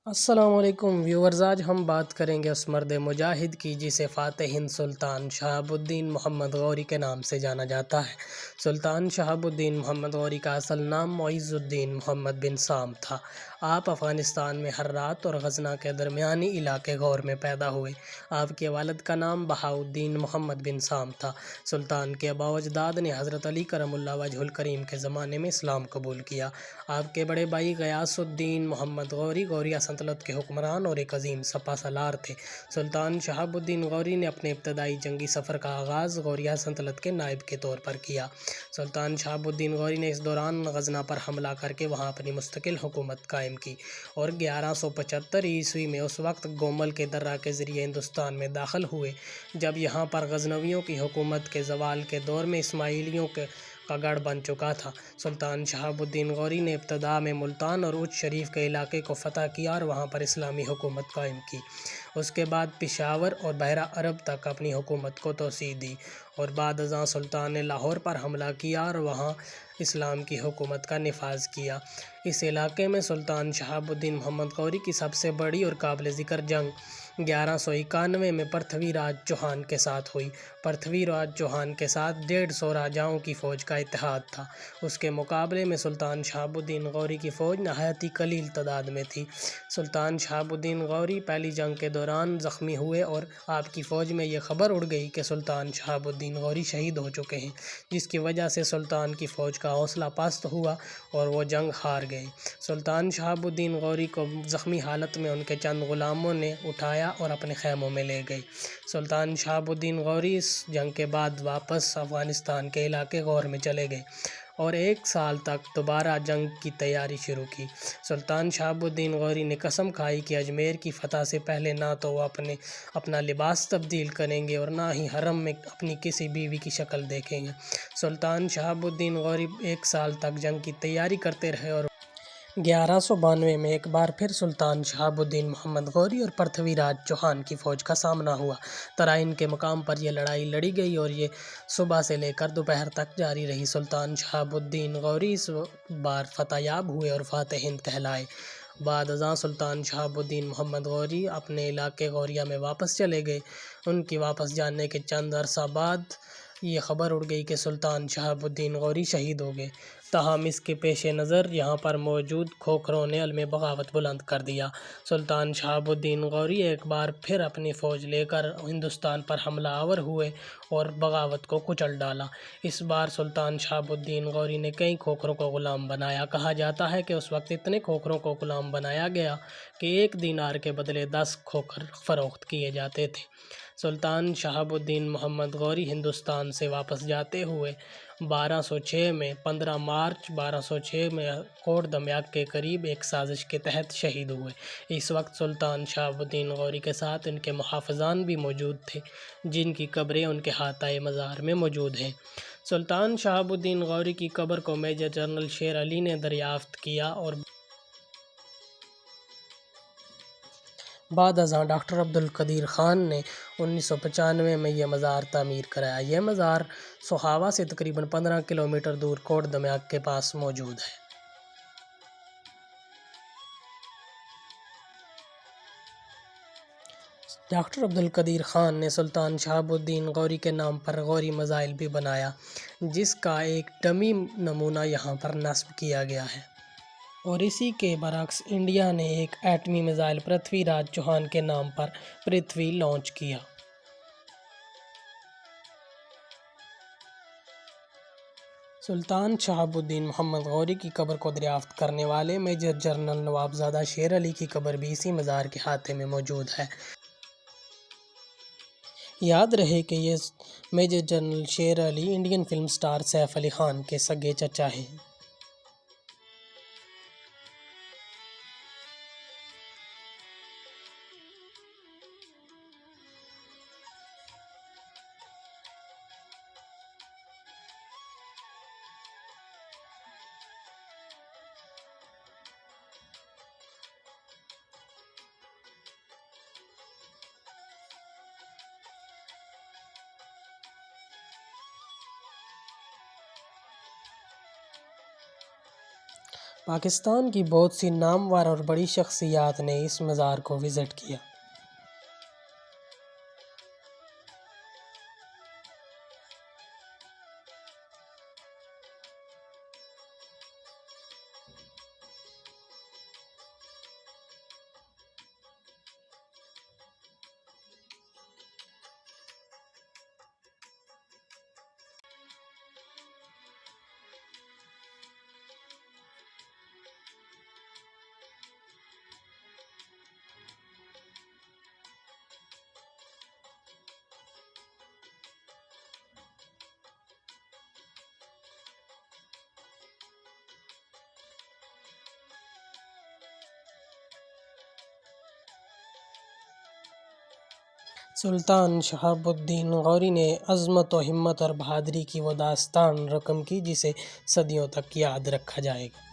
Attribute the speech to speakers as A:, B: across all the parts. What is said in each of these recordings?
A: السلام علیکم ویورز، آج ہم بات کریں گے اس مرد مجاہد کی جسے فاتح ہند سلطان شہاب الدین محمد غوری کے نام سے جانا جاتا ہے۔ سلطان شہاب الدین محمد غوری کا اصل نام معز الدین محمد بن سام تھا۔ آپ افغانستان میں ہرات اور غزنہ کے درمیانی علاقے غور میں پیدا ہوئے۔ آپ کے والد کا نام بہاؤالدین محمد بن سام تھا۔ سلطان کے آباء و اجداد نے حضرت علی کرم اللہ وجہہ الکریم کے زمانے میں اسلام قبول کیا۔ آپ کے بڑے بھائی غیاث الدین محمد غوری غوریہ سلطنت کے حکمران اور ایک عظیم سپہ سالار تھے۔ سلطان شہاب الدین غوری نے اپنے ابتدائی جنگی سفر کا آغاز غوریہ سلطنت کے نائب کے طور پر کیا۔ سلطان شہاب الدین غوری نے اس دوران غزنہ پر حملہ کر کے وہاں اپنی مستقل حکومت قائم کی اور 1175 میں اس وقت گومل کے درہ کے ذریعے ہندوستان میں داخل ہوئے جب یہاں پر غزنویوں کی حکومت کے زوال کے دور میں اسماعیلیوں کا گڑھ بن چکا تھا۔ سلطان شہاب الدین غوری نے ابتدا میں ملتان اور اچ شریف کے علاقے کو فتح کیا اور وہاں پر اسلامی حکومت قائم کی۔ اس کے بعد پشاور اور بحیرہ عرب تک اپنی حکومت کو توسیع دی اور بعد ازاں سلطان نے لاہور پر حملہ کیا اور وہاں اسلام کی حکومت کا نفاذ کیا۔ اس علاقے میں سلطان شہاب الدین محمد غوری کی سب سے بڑی اور قابل ذکر جنگ 1191 میں پرتھوی راج چوہان کے ساتھ ہوئی۔ پرتھوی راج چوہان کے ساتھ 150 راجاؤں کی فوج کا اتحاد تھا۔ اس کے مقابلے میں سلطان شہاب الدین غوری کی فوج نہایت ہی قلیل تعداد میں تھی۔ سلطان شہاب الدین غوری پہلی جنگ کے دوران زخمی ہوئے اور آپ کی فوج میں یہ خبر اڑ گئی کہ سلطان شہاب الدین غوری شہید ہو چکے ہیں، جس کی وجہ سے سلطان کی فوج کا حوصلہ پست ہوا اور وہ جنگ ہار گئے۔ سلطان شہاب الدین غوری کو زخمی حالت میں ان کے چند غلاموں نے اٹھایا اور اپنے خیموں میں لے گئے۔ سلطان شہاب الدین غوری اس جنگ کے بعد واپس افغانستان کے علاقے غور میں چلے گئے اور 1 سال تک دوبارہ جنگ کی تیاری شروع کی۔ سلطان شہاب الدین غوری نے قسم کھائی کہ اجمیر کی فتح سے پہلے نہ تو وہ اپنا لباس تبدیل کریں گے اور نہ ہی حرم میں اپنی کسی بیوی کی شکل دیکھیں گے۔ سلطان شہاب الدین غوری 1 سال تک جنگ کی تیاری کرتے رہے اور 1192 میں ایک بار پھر سلطان شہاب الدین محمد غوری اور پرتھوی راج چوہان کی فوج کا سامنا ہوا۔ ترائن کے مقام پر یہ لڑائی لڑی گئی اور یہ صبح سے لے کر دوپہر تک جاری رہی۔ سلطان شہاب الدین غوری اس بار فتح یاب ہوئے اور فاتح ہند کہلائے۔ بعد ازاں سلطان شہاب الدین محمد غوری اپنے علاقے غوریہ میں واپس چلے گئے۔ ان کی واپس جانے کے چند عرصہ بعد یہ خبر اڑ گئی کہ سلطان شہاب الدین غوری شہید ہو گئے۔ تاہم اس کے پیش نظر یہاں پر موجود کھوکھروں نے عزمِ بغاوت بلند کر دیا۔ سلطان شہاب الدین غوری ایک بار پھر اپنی فوج لے کر ہندوستان پر حملہ آور ہوئے اور بغاوت کو کچل ڈالا۔ اس بار سلطان شہاب الدین غوری نے کئی کھوکھروں کو غلام بنایا۔ کہا جاتا ہے کہ اس وقت اتنے کھوکھروں کو غلام بنایا گیا کہ 1 دینار کے بدلے 10 کھوکھر فروخت کیے جاتے تھے۔ سلطان شہاب الدین محمد غوری ہندوستان سے واپس جاتے ہوئے 15 مارچ 1206 میں کوٹ دمیاک کے قریب ایک سازش کے تحت شہید ہوئے۔ اس وقت سلطان شہاب الدین غوری کے ساتھ ان کے محافظان بھی موجود تھے، جن کی قبریں ان کے احاطۂ مزار میں موجود ہیں۔ سلطان شہاب الدین غوری کی قبر کو میجر جنرل شیر علی نے دریافت کیا اور بعد ازاں ڈاکٹر عبدالقدیر خان نے 1995 میں یہ مزار تعمیر کرایا۔ یہ مزار سوہاوہ سے تقریباً 15 کلومیٹر دور کوٹ دمیاک کے پاس موجود ہے۔ ڈاکٹر عبدالقدیر خان نے سلطان شہاب الدین غوری کے نام پر غوری میزائل بھی بنایا، جس کا ایک ڈمی نمونہ یہاں پر نصب کیا گیا ہے۔ اور اسی کے برعکس انڈیا نے ایک ایٹمی میزائل پرتھوی راج چوہان کے نام پر پرتھوی لانچ کیا۔ سلطان شہاب الدین محمد غوری کی قبر کو دریافت کرنے والے میجر جنرل نواب زادہ شیر علی کی قبر بھی اسی مزار کے احاطے میں موجود ہے۔ یاد رہے کہ یہ میجر جنرل شیر علی Indian film star Saif Ali Khan کے سگے چچا ہیں۔ پاکستان کی بہت سی نامور اور بڑی شخصیات نے اس مزار کو وزٹ کیا۔ سلطان شہاب الدین غوری نے عظمت و ہمت اور بہادری کی وہ داستان رقم کی جسے صدیوں تک یاد رکھا جائے گا۔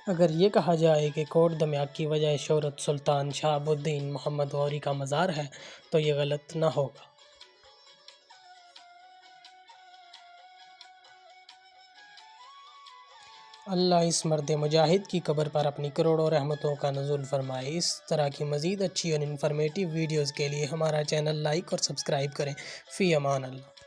A: اگر یہ کہا جائے کہ کوٹ دمیاک کی وجہ شہرت سلطان شہاب الدین محمد غوری کا مزار ہے تو یہ غلط نہ ہوگا۔ اللہ اس مرد مجاہد کی قبر پر اپنی کروڑوں رحمتوں کا نزول فرمائے۔ اس طرح کی مزید اچھی اور انفارمیٹیو ویڈیوز کے لیے ہمارا چینل لائک اور سبسکرائب کریں۔ فی امان اللہ۔